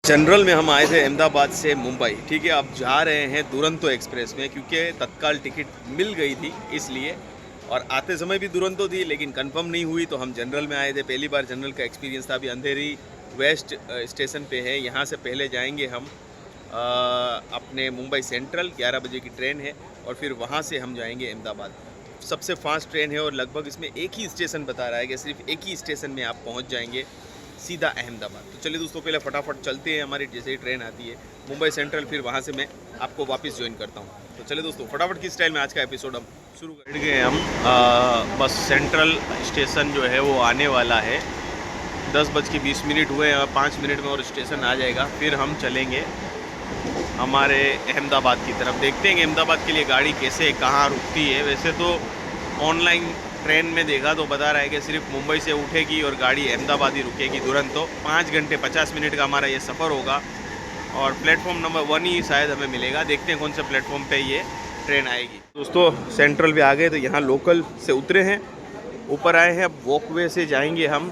General में हम आए थे अहमदाबाद से मुंबई, ठीक है। अब जा रहे हैं दुरंतो एक्सप्रेस में क्योंकि तत्काल टिकट मिल गई थी इसलिए, और आते समय भी दुरंतो थी लेकिन कंफर्म नहीं हुई तो हम जनरल में आए थे। पहली बार जनरल का एक्सपीरियंस था। अभी अंधेरी वेस्ट स्टेशन पे है, यहाँ से पहले जाएंगे हम अपने मुंबई सेंट्रल। 11 बजे की ट्रेन है और फिर वहाँ से हम जाएंगे अहमदाबाद। सबसे फास्ट ट्रेन है और लगभग इसमें एक ही स्टेशन बता रहा है कि सिर्फ एक ही स्टेशन में आप पहुँच जाएंगे सीधा अहमदाबाद। तो चलिए दोस्तों, पहले फटाफट चलते हैं। हमारी जैसे ही ट्रेन आती है मुंबई सेंट्रल, फिर वहाँ से मैं आपको वापस ज्वाइन करता हूँ। तो चलिए दोस्तों, फटाफट की स्टाइल में आज का एपिसोड हम शुरू कर गए। हम बस सेंट्रल स्टेशन जो है वो आने वाला है। 10:20 हुए हैं, 5 मिनट में और स्टेशन आ जाएगा। फिर हम चलेंगे हमारे अहमदाबाद की तरफ। देखते हैं कि अहमदाबाद के लिए गाड़ी कैसे कहाँ रुकती है। वैसे तो ऑनलाइन ट्रेन में देखा तो बता रहा है कि सिर्फ मुंबई से उठेगी और गाड़ी अहमदाबाद ही रुकेगी दुरंतो। 5 घंटे 50 मिनट का हमारा ये सफ़र होगा और प्लेटफॉर्म नंबर 1 ही शायद हमें मिलेगा। देखते हैं कौन से प्लेटफॉर्म पे ये ट्रेन आएगी। दोस्तों सेंट्रल पे आ गए, तो यहाँ लोकल से उतरे हैं, ऊपर आए हैं। अब वॉकवे से जाएंगे हम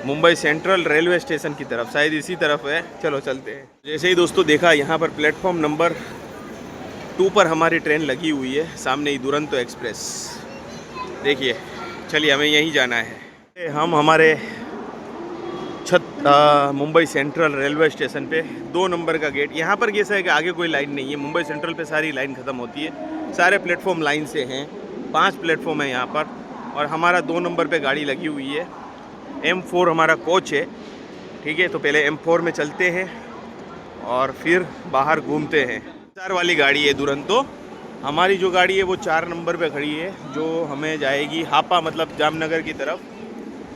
मुंबई सेंट्रल रेलवे स्टेशन की तरफ, शायद इसी तरफ है। चलो चलते हैं। जैसे ही दोस्तों देखा, यहाँ पर प्लेटफॉर्म नंबर 2 पर हमारी ट्रेन लगी हुई है, सामने ही दुरंतो एक्सप्रेस। देखिए, चलिए हमें यहीं जाना है। हम हमारे मुंबई सेंट्रल रेलवे स्टेशन पे 2 नंबर का गेट। यहाँ पर कैसा है कि आगे कोई लाइन नहीं है। मुंबई सेंट्रल पे सारी लाइन ख़त्म होती है, सारे प्लेटफॉर्म लाइन से हैं। 5 प्लेटफॉर्म है यहाँ पर और हमारा 2 नंबर पे गाड़ी लगी हुई है। M4 हमारा कोच है, ठीक है। तो पहले M4 में चलते हैं और फिर बाहर घूमते हैं। 4 वाली गाड़ी है दुरंतो। हमारी जो गाड़ी है वो 4 नंबर पे खड़ी है, जो हमें जाएगी हापा, मतलब जामनगर की तरफ,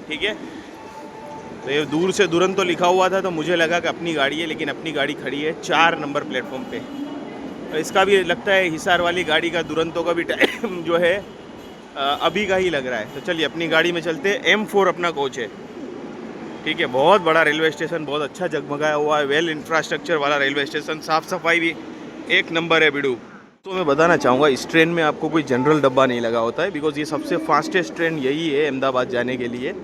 ठीक है। तो ये दूर से दुरंतो लिखा हुआ था तो मुझे लगा कि अपनी गाड़ी है, लेकिन अपनी गाड़ी खड़ी है 4 नंबर प्लेटफॉर्म पे। तो इसका भी लगता है हिसार वाली गाड़ी का, दुरंतो का भी टाइम जो है अभी का ही लग रहा है। तो चलिए अपनी गाड़ी में चलते हैं। M4 अपना कोच है, ठीक है। बहुत बड़ा रेलवे स्टेशन, बहुत अच्छा जगमगाया हुआ है, वेल इंफ्रास्ट्रक्चर वाला रेलवे स्टेशन। साफ़ सफाई भी 1 नंबर है बिडू। तो मैं बताना चाहूँगा, इस ट्रेन में आपको कोई जनरल डब्बा नहीं लगा होता है, बिकॉज़ ये सबसे फास्टेस्ट ट्रेन यही है अहमदाबाद जाने के लिए।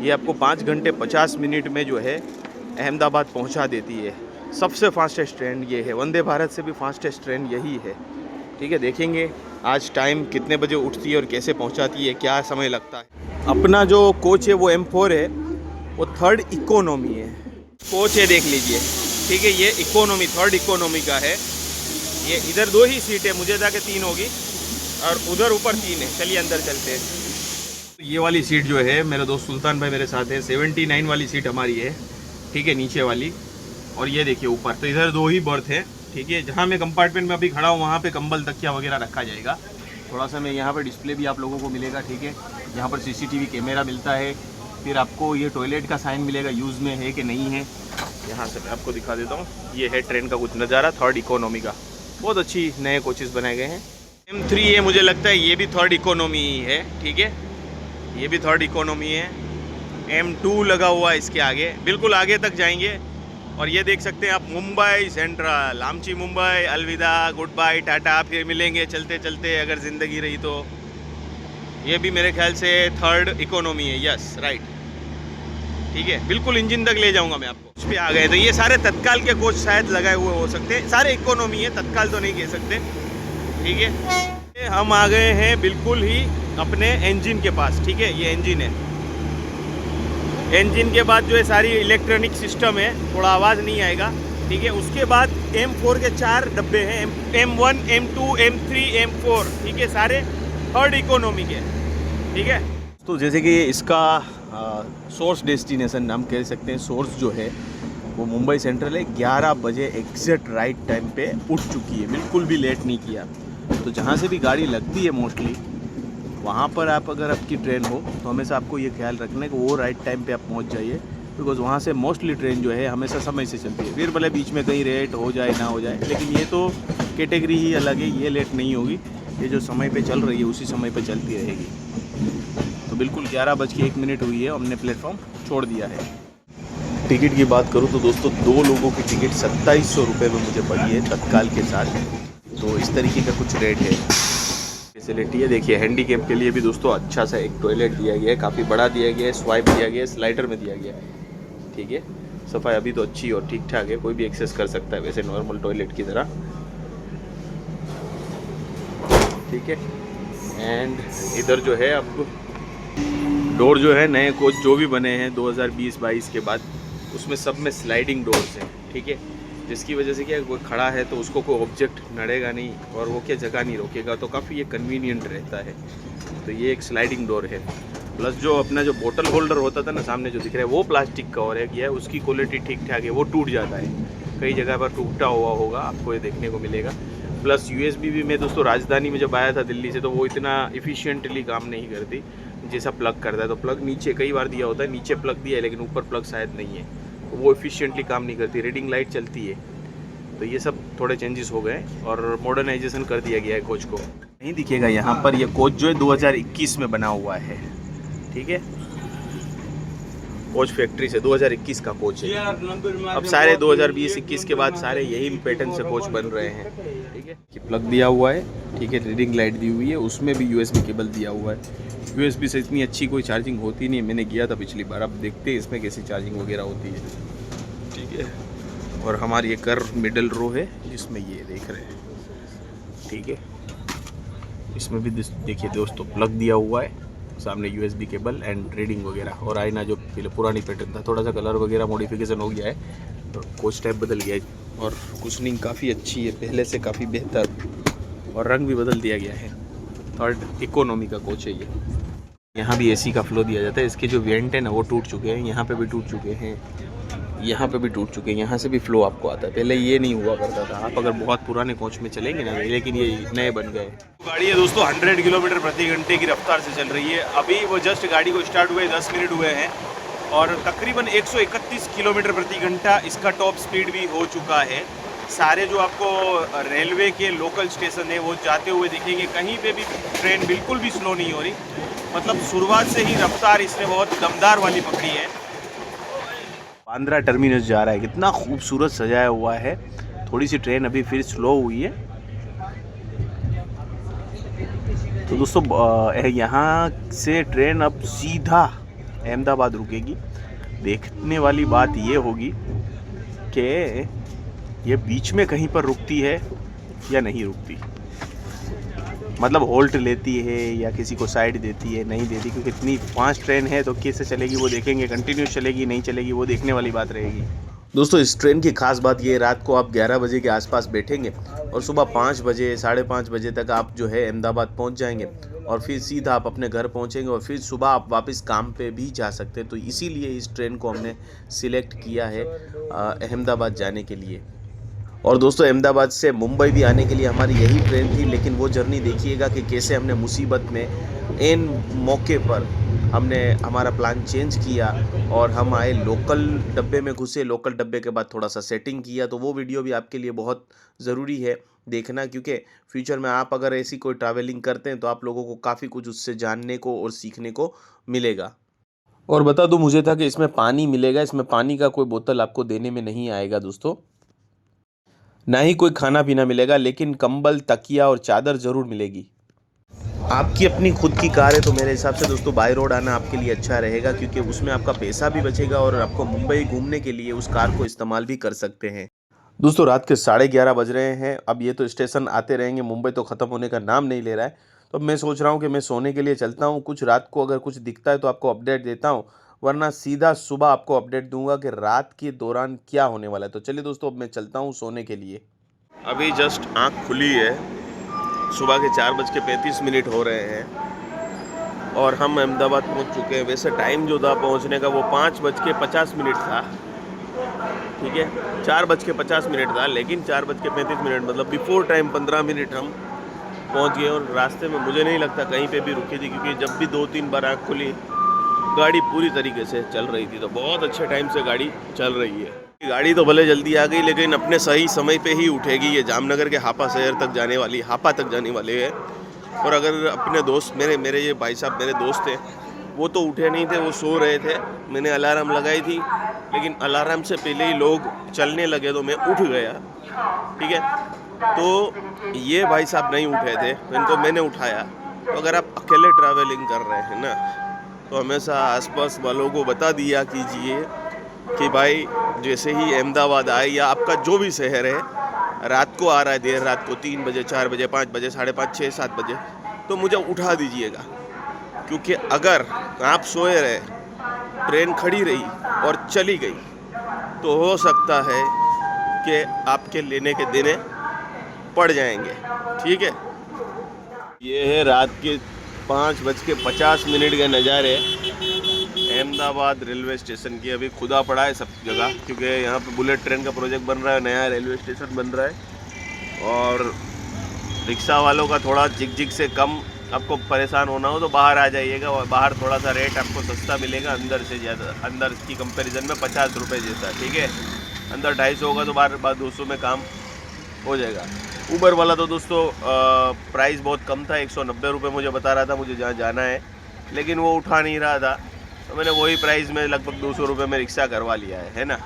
ये आपको 5 घंटे 50 मिनट में जो है अहमदाबाद पहुँचा देती है। सबसे फास्टेस्ट ट्रेन ये है। वंदे भारत से भी फास्टेस्ट ट्रेन यही है, ठीक है। देखेंगे आज टाइम कितने बजे उठती है और कैसे पहुँचाती है, क्या समय लगता है। अपना जो कोच है वो M4 है, वो 3rd इकोनॉमी है कोच है, देख लीजिए, ठीक है। ये इकोनॉमी 3rd इकोनॉमी का है। ये इधर 2 ही सीट है, मुझे था कि 3 होगी, और उधर ऊपर 3 है। चलिए अंदर चलते हैं। ये वाली सीट जो है, मेरे दोस्त सुल्तान भाई मेरे साथ है, 79 वाली सीट हमारी है, ठीक है, नीचे वाली। और ये देखिए ऊपर, तो इधर 2 ही बर्थ है, ठीक है। जहाँ मैं कंपार्टमेंट में अभी खड़ा हूँ वहाँ पे कंबल तकिया वगैरह रखा जाएगा। थोड़ा सा मैं यहाँ पर डिस्प्ले भी आप लोगों को मिलेगा, ठीक है। यहाँ पर CCTV कैमरा मिलता है। फिर आपको ये टॉयलेट का साइन मिलेगा, यूज़ में है कि नहीं है। यहाँ से मैं आपको दिखा देता हूँ। ये है ट्रेन का कुछ नज़ारा 3rd इकोनॉमी का। बहुत अच्छी नए कोचेस बनाए गए हैं। M3 है, मुझे लगता है ये भी 3rd इकोनॉमी ही है, ठीक है। ये भी 3rd इकोनॉमी है। M2 लगा हुआ है इसके आगे, बिल्कुल आगे तक जाएंगे। और ये देख सकते हैं आप, मुंबई सेंट्रल, आमची मुंबई, अलविदा, गुड बाय, टाटा, फिर मिलेंगे चलते चलते अगर ज़िंदगी रही तो। ये भी मेरे ख्याल से 3rd इकोनॉमी है, यस राइट, ठीक है। बिल्कुल इंजन तक ले जाऊंगा मैं आपको। उस पर आ गए तो ये सारे तत्काल के कोच शायद लगाए हुए हो सकते हैं। सारे इकोनॉमी है, तत्काल तो नहीं कह सकते, ठीक है। हम आ गए हैं बिल्कुल ही अपने इंजन के पास, ठीक है। ये इंजन है। इंजन के बाद जो है सारी इलेक्ट्रॉनिक सिस्टम है, थोड़ा आवाज़ नहीं आएगा, ठीक है। उसके बाद M4 के 4 डब्बे हैं, M1, M2, M3, M4, ठीक है। सारे 3rd इकोनॉमी के, ठीक है। तो जैसे कि इसका सोर्स डेस्टिनेशन हम कह सकते हैं, सोर्स जो है वो मुंबई सेंट्रल है। 11 बजे एग्जैक्ट राइट टाइम पे उठ चुकी है, बिल्कुल भी लेट नहीं किया। तो जहाँ से भी गाड़ी लगती है मोस्टली, वहाँ पर आप अगर आपकी ट्रेन हो तो हमेशा आपको ये ख्याल रखना है कि वो राइट टाइम पे आप पहुँच जाइए, बिकॉज़ वहाँ से मोस्टली ट्रेन जो है हमेशा समय से चलती है। फिर भले बीच में कहीं लेट हो जाए ना हो जाए, लेकिन ये तो कैटेगरी ही अलग है, ये लेट नहीं होगी। ये जो समय पे चल रही है उसी समय पे चलती रहेगी। तो बिल्कुल 11:01 हुई है, हमने प्लेटफॉर्म छोड़ दिया है। टिकट की बात करूँ तो दोस्तों 2 लोगों की टिकट 2700 रुपये में मुझे पड़ी है तत्काल के साथ। तो इस तरीके का कुछ रेट है, फैसिलिटी है। देखिए हैंडीकैप के लिए भी दोस्तों अच्छा सा एक टॉयलेट दिया गया है, काफ़ी बड़ा दिया गया है, स्वाइप दिया गया है, स्लाइडर में दिया गया है, ठीक है। सफाई अभी तो अच्छी और ठीक ठाक है, कोई भी एक्सेस कर सकता है वैसे नॉर्मल टॉयलेट की तरह। ठीक है, एंड इधर जो है अब डोर जो है नए कोच जो भी बने हैं 2020-22 के बाद, उसमें सब में स्लाइडिंग डोर्स हैं। ठीक है, जिसकी वजह से क्या कोई खड़ा है तो उसको कोई ऑब्जेक्ट नड़ेगा नहीं और वो क्या जगह नहीं रोकेगा, तो काफ़ी ये कन्वीनियंट रहता है। तो ये एक स्लाइडिंग डोर है। प्लस जो अपना जो बोतल होल्डर होता था ना सामने जो दिख रहा है वो प्लास्टिक का और है, उसकी क्वालिटी ठीक ठाक है, वो टूट जाता है, कई जगह पर टूटा हुआ होगा आपको ये देखने को मिलेगा। प्लस USB भी मैं दोस्तों राजधानी में जब आया था दिल्ली से, तो वो इतना इफ़िशियंटली काम नहीं करती जैसा प्लग करता है। तो प्लग नीचे कई बार दिया होता है, नीचे प्लग दिया है लेकिन ऊपर प्लग शायद नहीं है, तो वो इफ़िशियंटली काम नहीं करती, रीडिंग लाइट चलती है। तो ये सब थोड़े चेंजेस हो गए और मॉडर्नाइजेशन कर दिया गया है कोच को। नहीं दिखेगा यहाँ पर, ये कोच जो है 2021 में बना हुआ है। ठीक है, कोच फैक्ट्री से 2021 का कोच है। अब सारे 2020-21 के बाद सारे यही पैटर्न से कोच बन रहे हैं। ठीक है, कि प्लग दिया हुआ है, ठीक है, रीडिंग लाइट दी हुई है, उसमें भी USB केबल दिया हुआ है। USB से इतनी अच्छी कोई चार्जिंग होती नहीं है, मैंने किया था पिछली बार, अब देखते हैं इसमें कैसी चार्जिंग वगैरह होती है। ठीक है, और हमारी ये कर्व मिडल रो है जिसमें ये देख रहे हैं। ठीक है, इसमें भी देखिए दोस्तों प्लग दिया हुआ है, सामने USB केबल एंड रीडिंग वगैरह, और आईना जो पहले पुरानी पैटर्न था, थोड़ा सा कलर वगैरह मॉडिफिकेशन हो गया है, तो कोच टाइप बदल गया है और कुशनिंग काफ़ी अच्छी है पहले से, काफ़ी बेहतर, और रंग भी बदल दिया गया है। थर्ड इकोनॉमी का कोच है ये। यहाँ भी AC का फ्लो दिया जाता है। इसके जो वेंट है ना वो टूट चुके हैं, यहाँ पे भी टूट चुके हैं, यहाँ पे भी टूट चुके हैं, यहाँ से भी फ्लो आपको आता है, पहले ये नहीं हुआ करता था। आप अगर बहुत पुराने कोच में चलेंगे ना, लेकिन ये नए बन गए। गाड़ी है दोस्तों 100 किलोमीटर प्रति घंटे की रफ्तार से चल रही है। अभी वो जस्ट गाड़ी को स्टार्ट हुए 10 मिनट हुए हैं और तकरीबन 131 किलोमीटर प्रति घंटा इसका टॉप स्पीड भी हो चुका है। सारे जो आपको रेलवे के लोकल स्टेशन है वो जाते हुए दिखेंगे, कहीं पे भी ट्रेन बिल्कुल भी स्लो नहीं हो रही, मतलब शुरुआत से ही रफ्तार इसने बहुत दमदार वाली पकड़ी है। बांद्रा टर्मिनस जा रहा है, कितना खूबसूरत सजाया हुआ है। थोड़ी सी ट्रेन अभी फिर स्लो हुई है। तो दोस्तों यहाँ से ट्रेन अब सीधा अहमदाबाद रुकेगी। देखने वाली बात ये होगी कि ये बीच में कहीं पर रुकती है या नहीं रुकती, मतलब होल्ट लेती है या किसी को साइड देती है, नहीं देती, क्योंकि इतनी 5 ट्रेन है तो कैसे चलेगी वो देखेंगे, कंटिन्यूस चलेगी नहीं चलेगी वो देखने वाली बात रहेगी। दोस्तों इस ट्रेन की खास बात ये, रात को आप 11 बजे के आसपास बैठेंगे और सुबह 5 बजे 5:30 बजे तक आप जो है अहमदाबाद पहुंच जाएंगे और फिर सीधा आप अपने घर पहुंचेंगे और फिर सुबह आप वापस काम पे भी जा सकते हैं। तो इसीलिए इस ट्रेन को हमने सिलेक्ट किया है अहमदाबाद जाने के लिए। और दोस्तों अहमदाबाद से मुंबई भी आने के लिए हमारी यही ट्रेन थी, लेकिन वो जर्नी देखिएगा कि कैसे हमने मुसीबत में एन मौके पर हमने हमारा प्लान चेंज किया और हम आए लोकल डब्बे में घुसे। लोकल डब्बे के बाद थोड़ा सा सेटिंग किया, तो वो वीडियो भी आपके लिए बहुत ज़रूरी है देखना, क्योंकि फ्यूचर में आप अगर ऐसी कोई ट्रैवलिंग करते हैं तो आप लोगों को काफ़ी कुछ उससे जानने को और सीखने को मिलेगा। और बता दूं, मुझे था कि इसमें पानी मिलेगा, इसमें पानी का कोई बोतल आपको देने में नहीं आएगा दोस्तों, ना ही कोई खाना पीना मिलेगा, लेकिन कंबल, तकिया और चादर ज़रूर मिलेगी। आपकी अपनी खुद की कार है तो मेरे हिसाब से दोस्तों बाय रोड आना आपके लिए अच्छा रहेगा, क्योंकि उसमें आपका पैसा भी बचेगा और आपको मुंबई घूमने के लिए उस कार को इस्तेमाल भी कर सकते हैं। दोस्तों रात के 11:30 बज रहे हैं। अब ये तो स्टेशन आते रहेंगे, मुंबई तो ख़त्म होने का नाम नहीं ले रहा है। तो मैं सोच रहा हूँ कि मैं सोने के लिए चलता हूँ। कुछ रात को अगर कुछ दिखता है तो आपको अपडेट देता हूँ, वरना सीधा सुबह आपको अपडेट दूंगा कि रात के दौरान क्या होने वाला है। तो चलिए दोस्तों, अब मैं चलता हूँ सोने के लिए। अभी जस्ट आँख खुली है, सुबह के 4:35 हो रहे हैं और हम अहमदाबाद पहुंच चुके हैं। वैसे टाइम जो था पहुंचने का वो 5:50 था, ठीक है, 4:50 था, लेकिन 4:35 मतलब बिफोर टाइम 15 मिनट हम पहुंच गए। और रास्ते में मुझे नहीं लगता कहीं पे भी रुकी थी, क्योंकि जब भी 2-3 बार आँख खुली गाड़ी पूरी तरीके से चल रही थी। तो बहुत अच्छे टाइम से गाड़ी चल रही है। गाड़ी तो भले जल्दी आ गई, लेकिन अपने सही समय पे ही उठेगी। ये जामनगर के हापा शहर तक जाने वाली, हापा तक जाने वाले है। और अगर अपने दोस्त मेरे ये भाई साहब मेरे दोस्त थे, वो तो उठे नहीं थे, वो सो रहे थे। मैंने अलार्म लगाई थी, लेकिन अलार्म से पहले ही लोग चलने लगे तो मैं उठ गया, ठीक है। तो ये भाई साहब नहीं उठे थे, इनको मैंने उठाया। तो अगर आप अकेले ट्रैवलिंग कर रहे हैं ना, तो हमेशा आसपास वालों को बता दिया कीजिए कि भाई जैसे ही अहमदाबाद आए या आपका जो भी शहर है, रात को आ रहा है, देर रात को 3 बजे, 4 बजे, 5 बजे, 5:30, 6, 7 बजे, तो मुझे उठा दीजिएगा। क्योंकि अगर आप सोए रहे, ट्रेन खड़ी रही और चली गई, तो हो सकता है कि आपके लेने के दिन पड़ जाएंगे। ठीक है, ये है रात के 5:50 के नज़ारे अहमदाबाद रेलवे स्टेशन की। अभी खुदा पड़ा है सब जगह, क्योंकि यहाँ पे बुलेट ट्रेन का प्रोजेक्ट बन रहा है, नया रेलवे स्टेशन बन रहा है। और रिक्शा वालों का थोड़ा झिक से कम आपको परेशान होना हो तो बाहर आ जाइएगा, और बाहर थोड़ा सा रेट आपको सस्ता मिलेगा, अंदर से ज़्यादा, अंदर की कंपैरिजन में 50 रुपये जैसा। ठीक है, अंदर 250 होगा तो बाहर 200 में काम हो जाएगा। ऊबर वाला तो दोस्तों प्राइस बहुत कम था, 190 रुपये मुझे बता रहा था मुझे जहाँ जाना है, लेकिन वो उठा नहीं रहा था, तो मैंने वही प्राइस में लगभग 200 रुपये में रिक्शा करवा लिया है ना।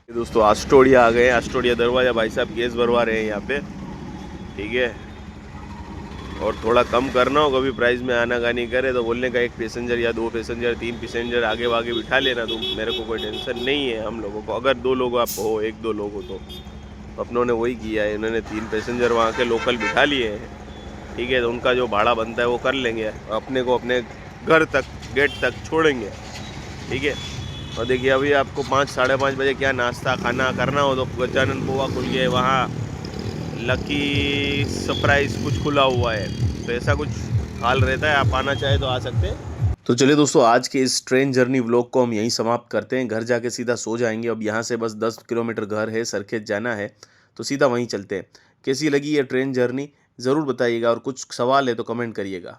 दोस्तों ऑस्ट्रेलिया आ गए हैं, ऑस्ट्रेलिया दरवाज़ा, भाई साहब गैस भरवा रहे हैं यहाँ पे। ठीक है, और थोड़ा कम करना हो, कभी प्राइस में आनाकानी करे तो बोलने का 1 पैसेंजर या 2 पैसेंजर 3 पैसेंजर आगे वागे बिठा लेना, तो मेरे को कोई टेंशन नहीं है हम लोगों को। अगर 2 लोग आप हो, 1-2 लोग हो, तो अपनों ने वही किया है, इन्होंने 3 पैसेंजर वहाँ के लोकल बिठा लिए हैं। ठीक है, तो उनका जो भाड़ा बनता है वो कर लेंगे, अपने को अपने घर तक, गेट तक छोड़ेंगे। ठीक है, और देखिए अभी आपको 5, 5:30 बजे क्या नाश्ता खाना करना हो तो गजानन पोहा खुल गया है, वहाँ लकी सरप्राइज कुछ खुला हुआ है, तो ऐसा कुछ हाल रहता है। आप आना चाहे तो आ सकते हैं। तो चलिए दोस्तों, आज के इस ट्रेन जर्नी व्लॉग को हम यहीं समाप्त करते हैं। घर जाके सीधा सो जाएंगे। अब यहाँ से बस 10 किलोमीटर घर है, सरखेज जाना है, तो सीधा वहीं चलते हैं। कैसी लगी ये ट्रेन जर्नी ज़रूर बताइएगा, और कुछ सवाल है तो कमेंट करिएगा।